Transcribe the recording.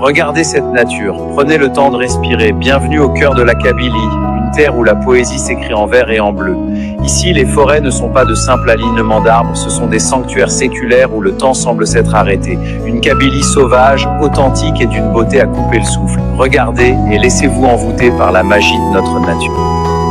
Regardez cette nature, prenez le temps de respirer. Bienvenue au cœur de la Kabylie, une terre où la poésie s'écrit en vert et en bleu. Ici, les forêts ne sont pas de simples alignements d'arbres, ce sont des sanctuaires séculaires où le temps semble s'être arrêté. Une Kabylie sauvage, authentique et d'une beauté à couper le souffle. Regardez et laissez-vous envoûter par la magie de notre nature.